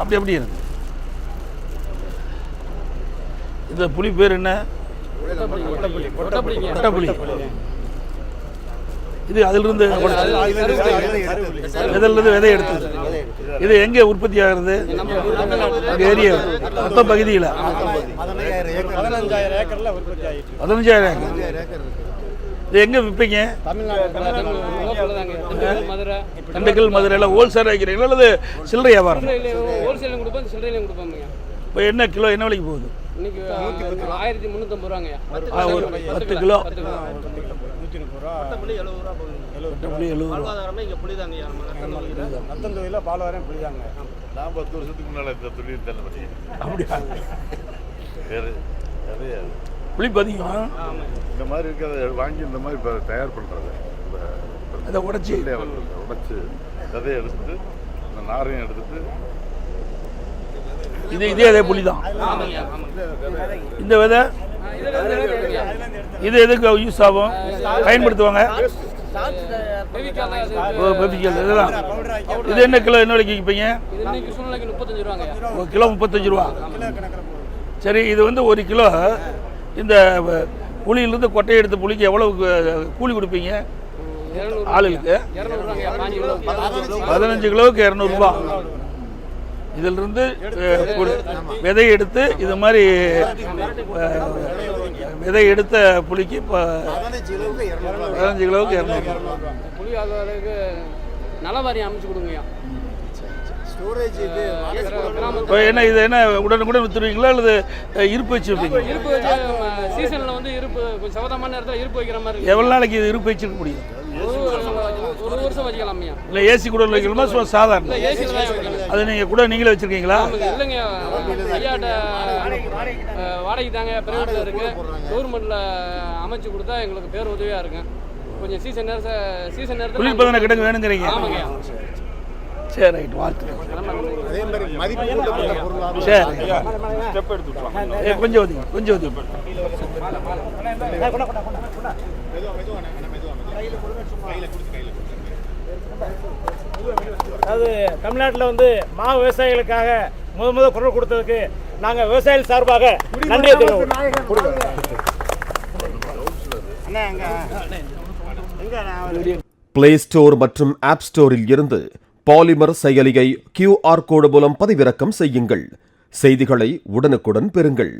அப்படி அப்படி இருக்கு. இந்த புளி பேர் என்ன? கொட்டப்புளி. இது அதிலிருந்து விதை எடுத்தது. இது எங்கே உற்பத்தி ஆகிறது? ஏரியா மொத்த பகுதியில் 15,000 ஏக்கர். இது எங்கே விற்பீங்க? திண்டுக்கல், மதுரையில் ஹோல்சேல் வைக்கிறீங்களா அல்லது சில்லறை வியாபாரம்? இப்போ என்ன கிலோ என்ன விலைக்கு போகுது? 1350 ரூபாங்க. 10 கிலோ 70 பாலவாரம் புளிதாங்க. நான் 10 வருஷத்துக்கு முன்னால இந்த தொழில் தள்ள பண்ணி. அப்படியா? புளிப்பு அதிகம். இந்த மாதிரி இருக்கிறத வாங்கி இந்த மாதிரி இப்போ தயார் பண்ணுறது. அதை உடைச்சி விதையை எடுத்துட்டு இந்த நாரையும் எடுத்துட்டு இதே அதே புளி தான். இந்த விதை இது எதுக்கு யூஸ் ஆகும், பயன்படுத்துவாங்க? இதெல்லாம் இது என்ன கிலோ என்ன விலைக்கு விற்பீங்க? கிலோ 35 ரூபா. சரி, இது வந்து 1 கிலோ இந்த புளியிலிருந்து கொட்டையை எடுத்த புளிக்கு எவ்வளவு கூலி கொடுப்பீங்க ஆளுகளுக்கு? 15 கிலோவுக்கு 200 ரூபா. இதிலிருந்து விதை எடுத்து இது மாதிரி விதை எடுத்த புளிக்கு இப்போ 15 கிலோவுக்கு 200 புளி அளவுக்கு நலவாரியம் அமைச்சு கொடுங்கய்யா. இப்போ என்ன இது என்ன உடனுக்குடன் விற்றுருவீங்களா அல்லது இருப்பு வச்சு வைப்பீங்க? இருப்பு வச்சு சீசனில் வந்து இருப்பு கொஞ்சம் சவதமான நேரத்தில் இருப்பு வைக்கிற மாதிரி. எவ்வளோ நாளைக்கு இது இருப்பு வச்சுருக்க முடியும்? 1 வருஷம் வச்சுக்கலாம். இல்லை ஏசி கூட வைக்கணுமா சாதாரண? அது நீங்கள் கூட நீங்களே வச்சுருக்கீங்களா? இல்லைங்க, ஐயாட்ட வாடகை தாங்க, பிரைவேட்டில் இருக்குது. கவர்மெண்ட்டில் அமைச்சு கொடுத்தா எங்களுக்கு பேர் உதவியாக இருக்கும். கொஞ்சம் சீசன் நேரத்தில் குளிர்பதன கிடங்கு வேணுங்கிறீங்க? ஆமாங்க. சரி, ரைட், வாழ்த்துக்கள். அதே மாதிரி மதிப்பு கூட்டப்பட்ட பொருளாக சரி, கொஞ்சம் ஒதுங்க, கொஞ்சம் ஒதுங்க. அதாவது தமிழ்நாட்டில் வந்து மா விவசாயிகளுக்காக முதல் குரல் கொடுத்ததுக்கு நாங்கள் விவசாயிகள் சார்பாக நன்றியை தெரிவிக்கிறோம். பிளே ஸ்டோர் மற்றும் ஆப் ஸ்டோரில் இருந்து பாலிமர் செயலியை QR கோடு மூலம் பதிவிறக்கம் செய்யுங்கள். செய்திகளை உடனுக்குடன் பெறுங்கள்.